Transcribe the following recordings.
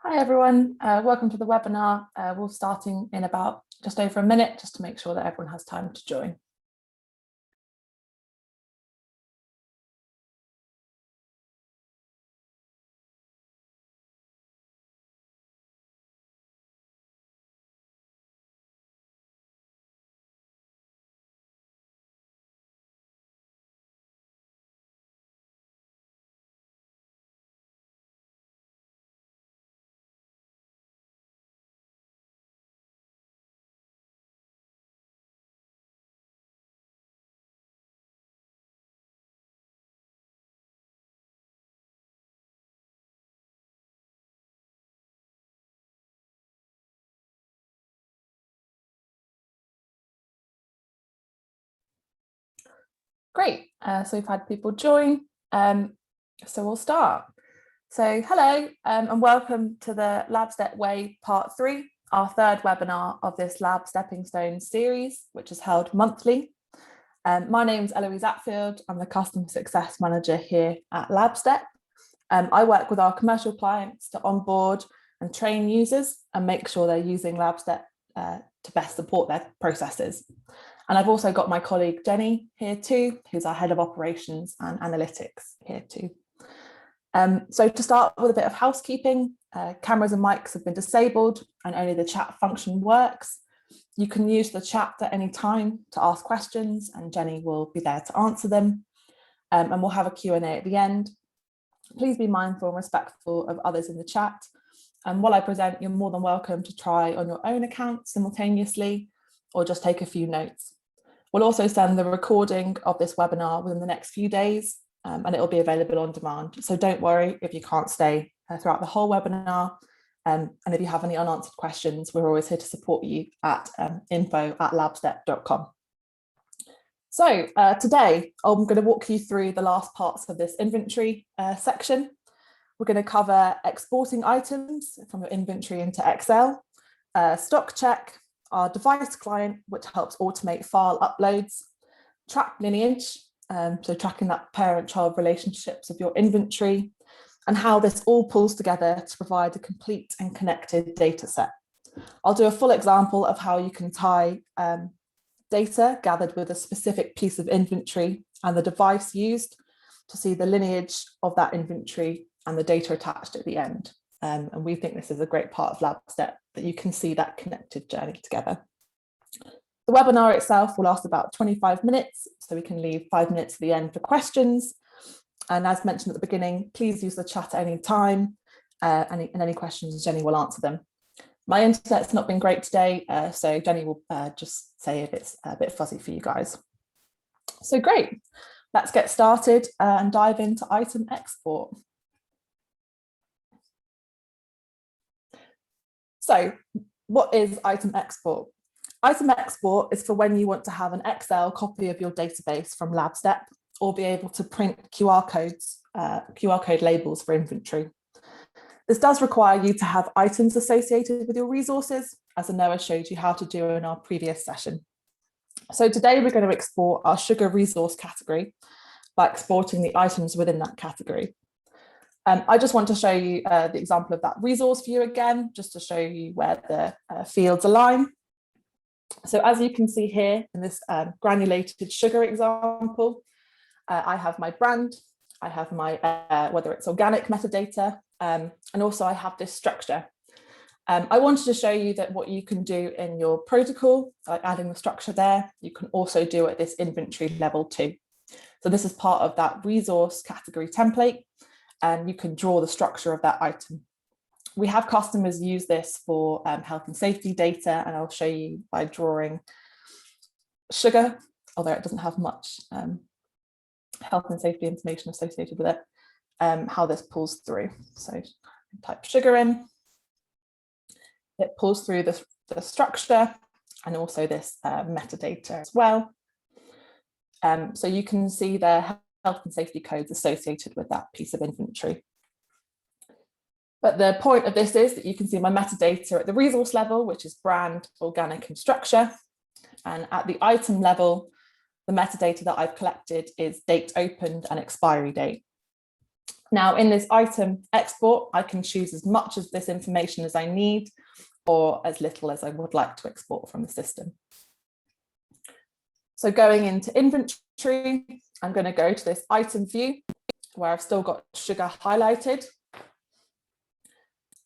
Hi everyone, welcome to the webinar. We'll starting in about just over a minute just to make sure that everyone has time to join. Great, so we've had people join, so we'll start. So hello and welcome to the Labstep Way Part 3, our third webinar of this Labstepping Stones series, which is held monthly. My name's Eloise Attfield. I'm the Customer Success Manager here at Labstep. I work with our commercial clients to onboard and train users and make sure they're using Labstep to best support their processes. And I've also got my colleague Jenny here too, who's our Head of Operations and Analytics here too. So to start with a bit of housekeeping, cameras and mics have been disabled and only the chat function works. You can use the chat at any time to ask questions and Jenny will be there to answer them. And we'll have a Q&A at the end. Please be mindful and respectful of others in the chat. And while I present, you're more than welcome to try on your own account simultaneously or just take a few notes. We'll also send the recording of this webinar within the next few days and it will be available on demand. So don't worry if you can't stay throughout the whole webinar. And if you have any unanswered questions, we're always here to support you at info@labstep.com. So today, I'm going to walk you through the last parts of this inventory section. We're going to cover exporting items from your inventory into Excel, stock check, our device client, which helps automate file uploads, track lineage, so tracking that parent-child relationships of your inventory, and how this all pulls together to provide a complete and connected data set. I'll do a full example of how you can tie data gathered with a specific piece of inventory and the device used to see the lineage of that inventory and the data attached at the end. And we think this is a great part of Labstep, that you can see that connected journey together. The webinar itself will last about 25 minutes, so we can leave 5 minutes at the end for questions. And as mentioned at the beginning, please use the chat at any time, and any questions, Jenny will answer them. My internet's not been great today, so Jenny will just say if it's a bit fuzzy for you guys. So great, let's get started and dive into item export. So what is item export? Item export is for when you want to have an Excel copy of your database from Labstep or be able to print QR code labels for inventory. This does require you to have items associated with your resources, as Noah showed you how to do in our previous session. So today we're going to export our sugar resource category by exporting the items within that category. I just want to show you the example of that resource view again, just to show you where the fields align. So as you can see here in this granulated sugar example, I have my brand, I have my whether it's organic metadata, and also I have this structure. I wanted to show you that what you can do in your protocol, like adding the structure there, you can also do at this inventory level too. So this is part of that resource category template, and you can draw the structure of that item. We have customers use this for health and safety data, and I'll show you by drawing sugar, although it doesn't have much health and safety information associated with it, how this pulls through. So type sugar in, it pulls through the structure and also this metadata as well. So you can see the health and safety codes associated with that piece of inventory. But the point of this is that you can see my metadata at the resource level, which is brand, organic, and structure. And at the item level, the metadata that I've collected is date opened and expiry date. Now in this item export, I can choose as much of this information as I need or as little as I would like to export from the system. So going into inventory, I'm going to go to this item view where I've still got sugar highlighted.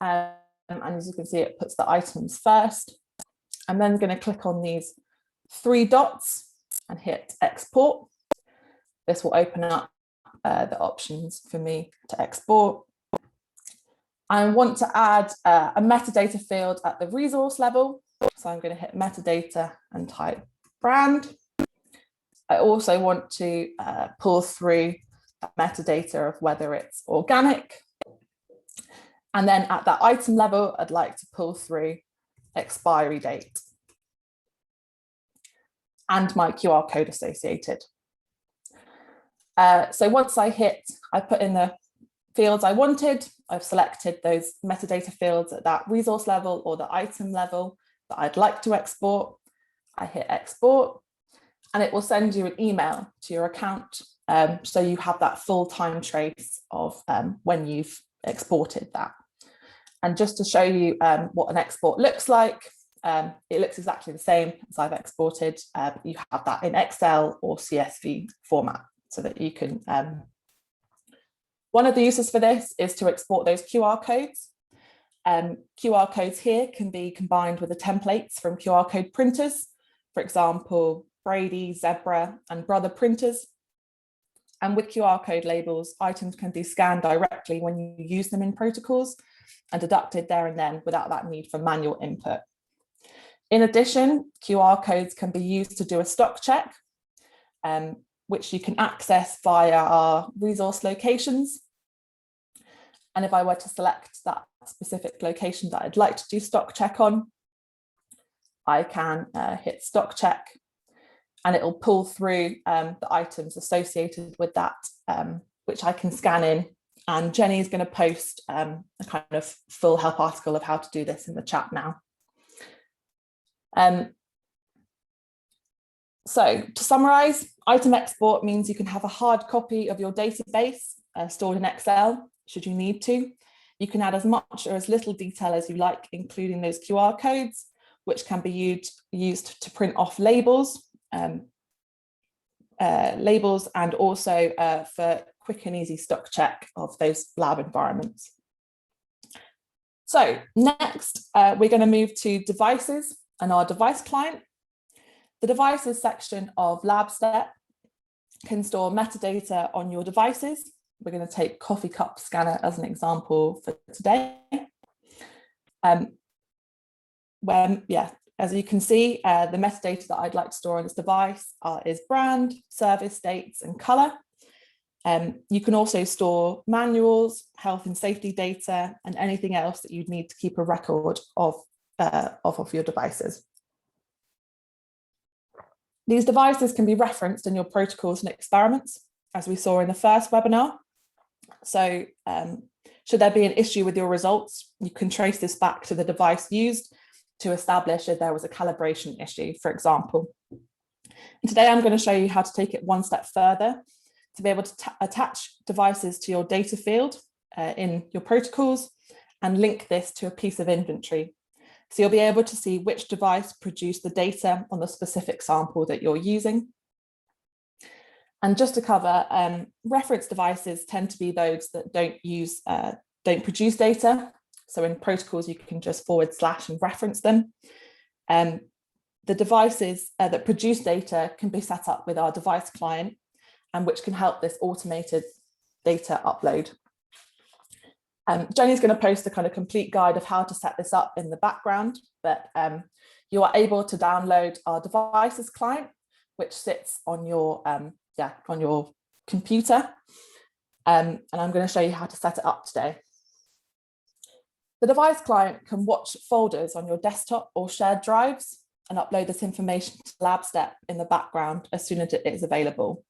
And as you can see, it puts the items first. I'm then going to click on these 3 dots and hit export. This will open up the options for me to export. I want to add a metadata field at the resource level. So I'm going to hit metadata and type brand. I also want to pull through metadata of whether it's organic. And then at that item level, I'd like to pull through expiry date and my QR code associated. So once I put in the fields I wanted, I've selected those metadata fields at that resource level or the item level that I'd like to export. I hit export and it will send you an email to your account. So you have that full time trace of when you've exported that. And just to show you what an export looks like, it looks exactly the same as I've exported. You have that in Excel or CSV format so that you can, one of the uses for this is to export those QR codes. QR codes here can be combined with the templates from QR code printers, for example, Brady, Zebra, and Brother printers. And with QR code labels, items can be scanned directly when you use them in protocols and deducted there and then without that need for manual input. In addition, QR codes can be used to do a stock check, which you can access via our resource locations. And if I were to select that specific location that I'd like to do stock check on, I can hit stock check and it will pull through the items associated with that, which I can scan in. And Jenny is going to post a kind of full help article of how to do this in the chat now. So to summarize, item export means you can have a hard copy of your database stored in Excel, should you need to. You can add as much or as little detail as you like, including those QR codes, which can be used to print off labels, and also for quick and easy stock check of those lab environments. So next, we're going to move to devices and our device client. The devices section of Labstep can store metadata on your devices. We're going to take coffee cup scanner as an example for today. As you can see, the metadata that I'd like to store on this device is brand, service dates, and color. You can also store manuals, health and safety data, and anything else that you'd need to keep a record of your devices. These devices can be referenced in your protocols and experiments, as we saw in the first webinar. So should there be an issue with your results, you can trace this back to the device used to establish if there was a calibration issue, for example. And today I'm going to show you how to take it one step further to be able to attach devices to your data field in your protocols and link this to a piece of inventory. So you'll be able to see which device produced the data on the specific sample that you're using. And just to cover, reference devices tend to be those that don't produce data. So in protocols, you can just / and reference them. The devices that produce data can be set up with our device client, and which can help this automated data upload. Jenny's going to post a kind of complete guide of how to set this up in the background, but you are able to download our devices client, which sits on your computer. And I'm going to show you how to set it up today. The device client can watch folders on your desktop or shared drives and upload this information to Labstep in the background as soon as it is available.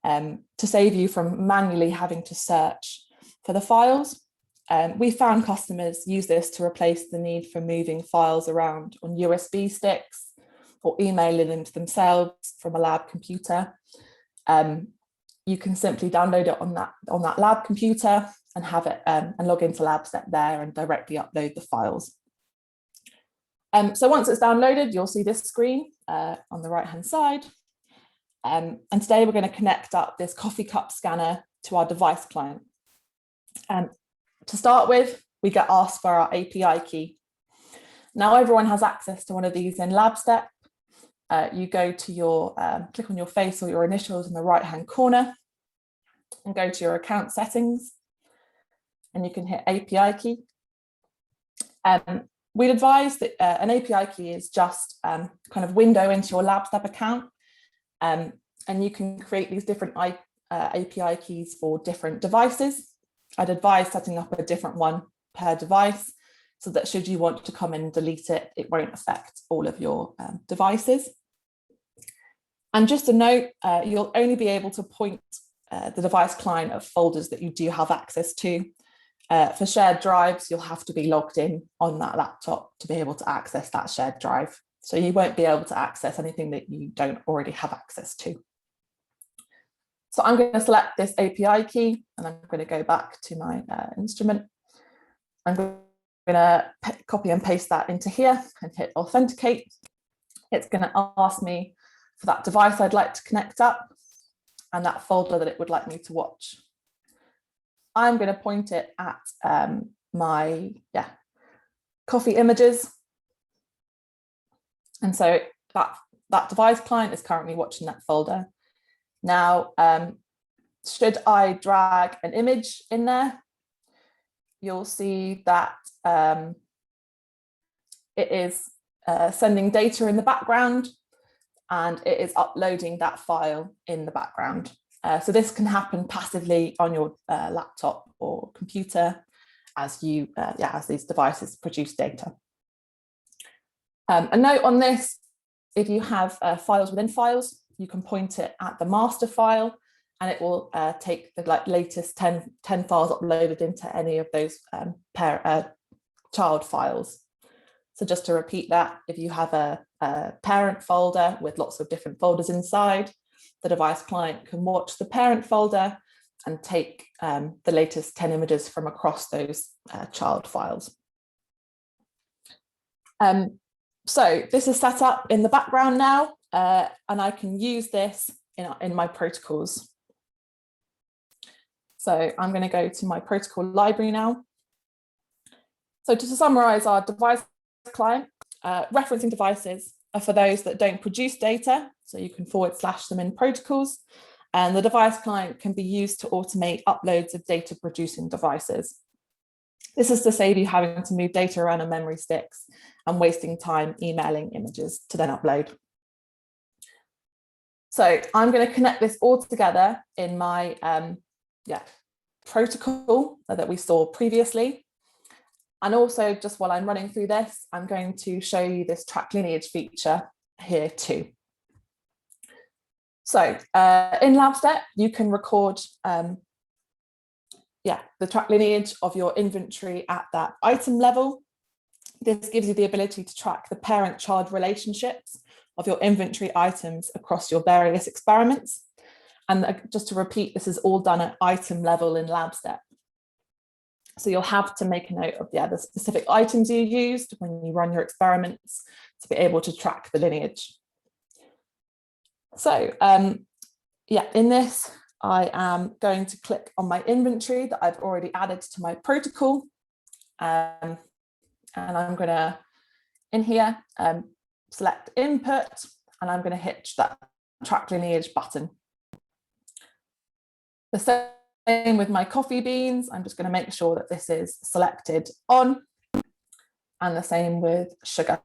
To save you from manually having to search for the files, we found customers use this to replace the need for moving files around on USB sticks or emailing them to themselves from a lab computer. you can simply download it on that lab computer and have it and log into Labstep there and directly upload the files. So once it's downloaded, you'll see this screen on the right-hand side. And today we're going to connect up this coffee cup scanner to our device client. To start with, we get asked for our API key. Now everyone has access to one of these in Labstep. You go to your, click on your face or your initials in the right-hand corner and go to your account settings, and you can hit API key. We'd advise that an API key is just kind of window into your Labstep account, and you can create these different API keys for different devices. I'd advise setting up a different one per device so that should you want to come in and delete it, it won't affect all of your devices. And just a note, you'll only be able to point the device client at folders that you do have access to. For shared drives, you'll have to be logged in on that laptop to be able to access that shared drive. So you won't be able to access anything that you don't already have access to. So I'm going to select this API key and I'm going to go back to my instrument. I'm going to copy and paste that into here and hit authenticate. It's going to ask me for that device I'd like to connect up and that folder that it would like me to watch. I'm going to point it at my coffee images. And so that device client is currently watching that folder. Now, should I drag an image in there, you'll see that it is sending data in the background and it is uploading that file in the background. So this can happen passively on your laptop or computer as you as these devices produce data. A note on this: if you have files within files, you can point it at the master file, and it will take the latest 10 files uploaded into any of those child files. So just to repeat that, if you have a parent folder with lots of different folders inside, the device client can watch the parent folder and take the latest 10 images from across those child files. So this is set up in the background now, and I can use this in my protocols. So I'm going to go to my protocol library now. So to summarize our device client, referencing devices are for those that don't produce data, so you can / them in protocols, and the device client can be used to automate uploads of data producing devices. This is to save you having to move data around on memory sticks and wasting time emailing images to then upload. So I'm going to connect this all together in my protocol that we saw previously. And also, just while I'm running through this, I'm going to show you this track lineage feature here too. So in Labstep, you can record the track lineage of your inventory at that item level. This gives you the ability to track the parent-child relationships of your inventory items across your various experiments. And just to repeat, this is all done at item level in Labstep. So you'll have to make a note of the specific items you used when you run your experiments to be able to track the lineage. So in this, I am going to click on my inventory that I've already added to my protocol. And I'm going to, in here, select input, and I'm going to hit that track lineage button. The same with my coffee beans. I'm just going to make sure that this is selected on, and the same with sugar,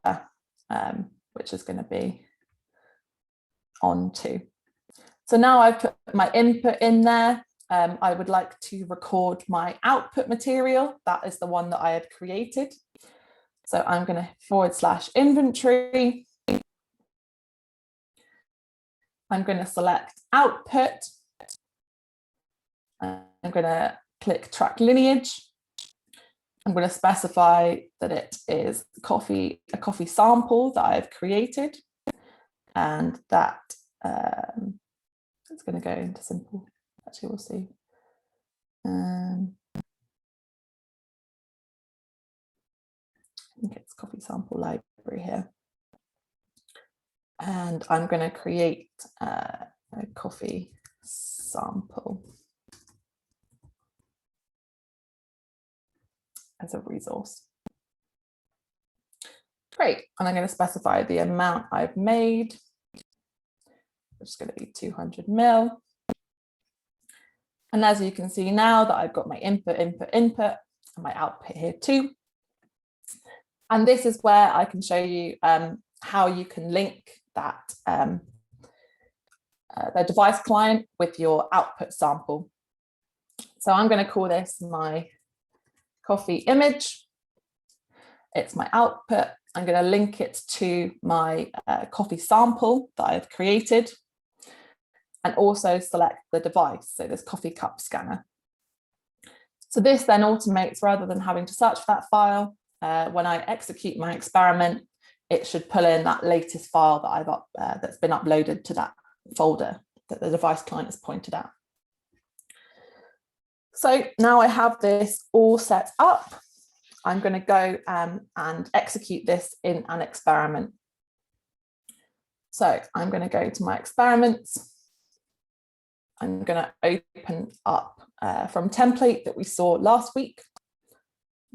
which is going to be on too. So now I've put my input in there. I would like to record my output material. That is the one that I had created. So I'm going to / inventory. I'm going to select output. I'm going to click track lineage. I'm going to specify that it is a coffee sample that I've created, and that it's going to go into simple Actually, we'll see. I think it's coffee sample library here. And I'm going to create a coffee sample as a resource. Great. And I'm going to specify the amount I've made, which is going to be 200 ml. And as you can see now that I've got my input, and my output here too. And this is where I can show you how you can link that the device client with your output sample. So I'm going to call this my coffee image. It's my output. I'm going to link it to my coffee sample that I've created, and also select the device, so this coffee cup scanner. So this then automates, rather than having to search for that file, when I execute my experiment, it should pull in that latest file that I've that's been uploaded to that folder that the device client has pointed out. So now I have this all set up. I'm going to go and execute this in an experiment. So I'm going to go to my experiments. I'm going to open up from template that we saw last week.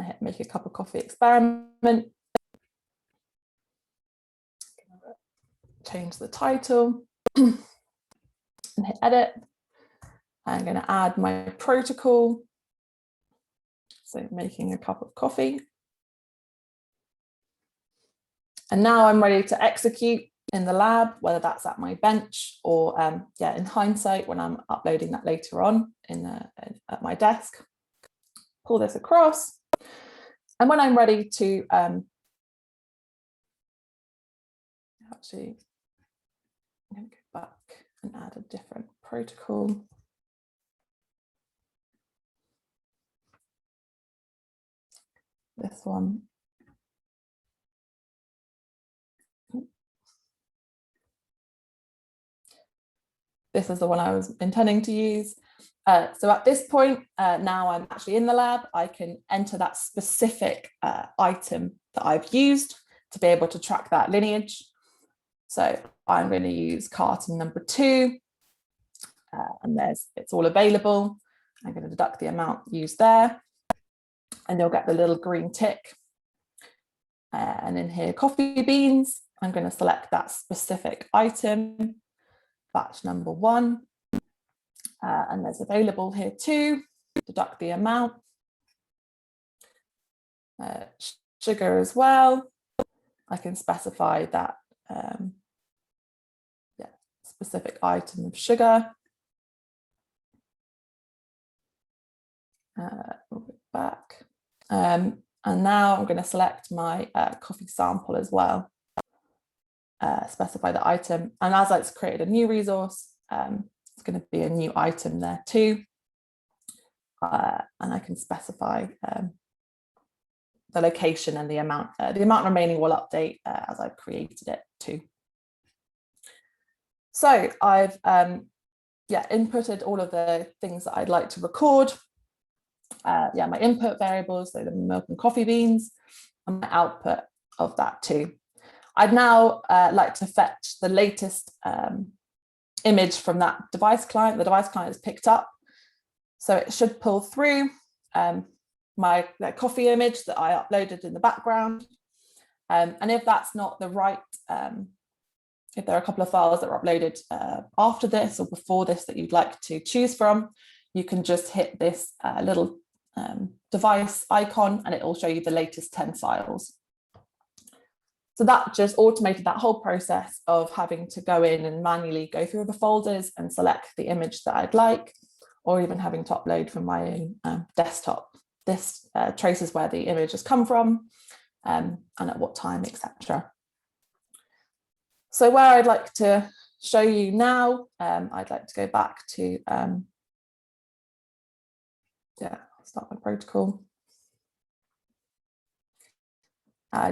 I hit make a cup of coffee experiment. Change the title and hit edit. I'm going to add my protocol. So making a cup of coffee. And now I'm ready to execute in the lab, whether that's at my bench or yeah, in hindsight, when I'm uploading that later on at my desk. Pull this across. And when I'm ready to actually, I'm going to go back and add a different protocol. This one. This is the one I was intending to use. So at this point, now I'm actually in the lab, I can enter that specific item that I've used to be able to track that lineage. So I'm going to use carton number 2, and it's all available. I'm going to deduct the amount used there, and you'll get the little green tick. And in here, coffee beans, I'm going to select that specific item, batch number 1. And there's available here too, deduct the amount. Sugar as well. I can specify that yeah, specific item of sugar. We'll go back. And now I'm going to select my coffee sample as well. Specify the item. And as it's created a new resource, it's going to be a new item there too. And I can specify the location and the amount remaining will update as I've created it too. So I've yeah, inputted all of the things that I'd like to record. Yeah, my input variables, so the milk and coffee beans, and my output of that too. I'd now like to fetch the latest image from that device client. The device client is picked up, so it should pull through my coffee image that I uploaded in the background. And if that's not the right, if there are a couple of files that were uploaded after this or before this that you'd like to choose from, you can just hit this little device icon and it will show you the latest 10 files. So that just automated that whole process of having to go in and manually go through the folders and select the image that I'd like, or even having to upload from my own desktop. This traces where the image has come from and at what time, etc. So where I'd like to show you now, I'd like to go back to, yeah, I'll start my protocol.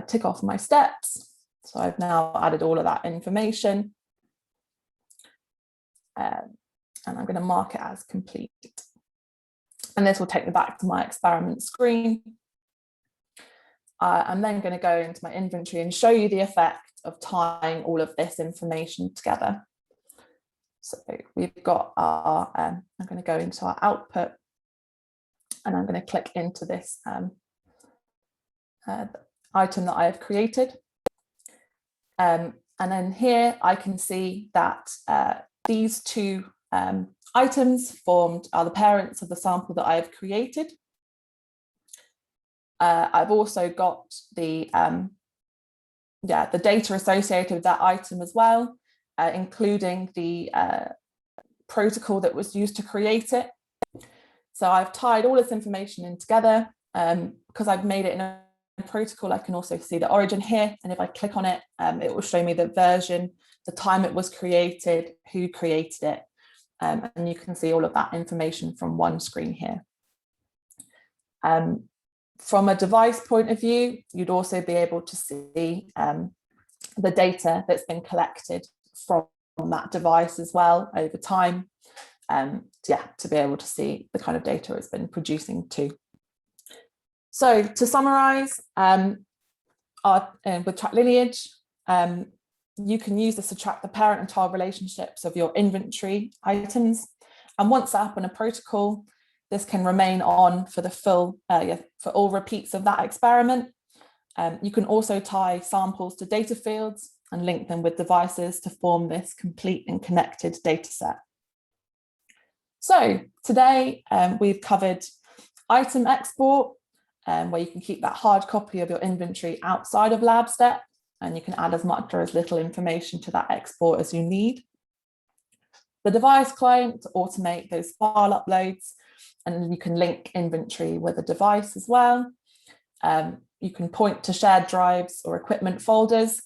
Tick off my steps. So I've now added all of that information. and I'm going to mark it as complete. And this will take me back to my experiment screen. I'm then going to go into my inventory and show you the effect of tying all of this information together. So we've got our, I'm going to go into our output, and I'm going to click into this item that I have created. And then here I can see that these two items are the parents of the sample that I have created. I've also got the data associated with that item as well, including the protocol that was used to create it. So I've tied all this information in together. Because I've made it in a protocol, I can also see the origin here, and if I click on it, it will show me the version, the time it was created, who created it, and you can see all of that information from one screen here. From a device point of view, you'd also be able to see the data that's been collected from that device as well over time, to be able to see the kind of data it's been producing too. So to summarize, with track lineage, you can use this to track the parent and child relationships of your inventory items. And once set up in a protocol, this can remain on for the full, for all repeats of that experiment. You can also tie samples to data fields and link them with devices to form this complete and connected data set. So today we've covered item export, where you can keep that hard copy of your inventory outside of Labstep, and you can add as much or as little information to that export as you need. The device client to automate those file uploads, and you can link inventory with a device as well. You can point to shared drives or equipment folders,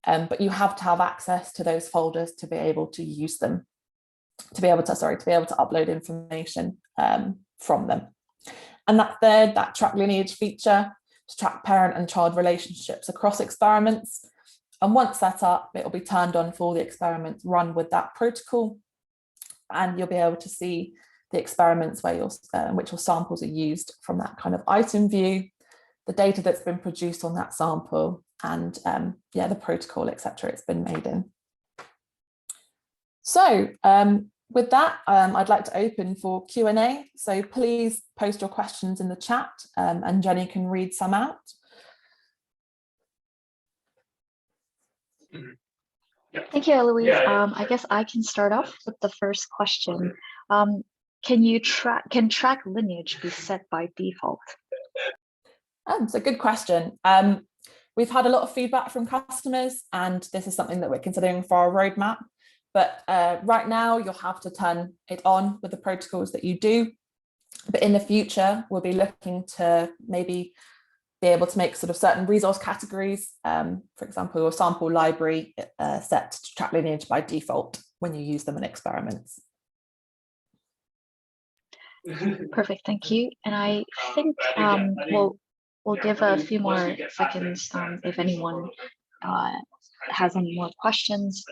but you have to have access to those folders to be able to use them, to be able to upload information from them. And that track lineage feature to track parent and child relationships across experiments. And once set up, it will be turned on for all the experiments run with that protocol. And you'll be able to see the experiments where which your samples are used from that kind of item view, the data that's been produced on that sample, and the protocol, etc. it's been made in. So with that, I'd like to open for Q&A. So please post your questions in the chat, and Jenny can read some out. Thank you, Eloise. I guess I can start off with the first question. Can track lineage be set by default? It's a good question. We've had a lot of feedback from customers, and this is something that we're considering for our roadmap. But right now, you'll have to turn it on with the protocols that you do. But in the future, we'll be looking to maybe be able to make sort of certain resource categories, for example, your sample library set to track lineage by default when you use them in experiments. Perfect, thank you. And I think we'll give a few more seconds if anyone has any more questions.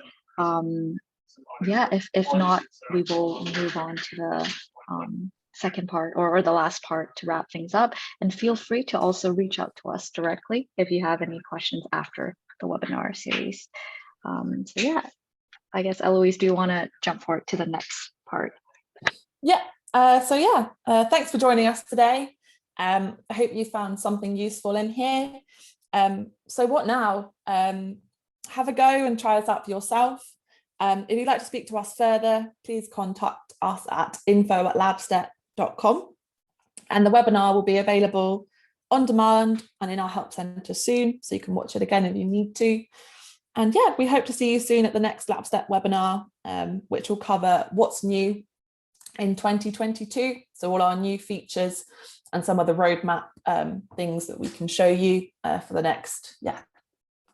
If not, we will move on to the second part or the last part to wrap things up. And feel free to also reach out to us directly if you have any questions after the webinar series. I guess, Eloise, do you want to jump forward to the next part? Yeah. Thanks for joining us today. I hope you found something useful in here. So what now? Have a go and try this out for yourself. If you'd like to speak to us further, please contact us at info@labstep.com, and the webinar will be available on demand and in our help centre soon, so you can watch it again if you need to. And yeah, we hope to see you soon at the next Labstep webinar, which will cover what's new in 2022, so all our new features and some of the roadmap things that we can show you for the next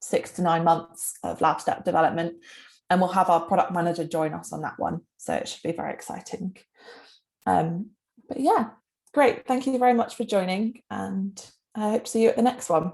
6 to 9 months of Labstep development. And we'll have our product manager join us on that one, so it should be very exciting. But yeah, great. Thank you very much for joining, and I hope to see you at the next one.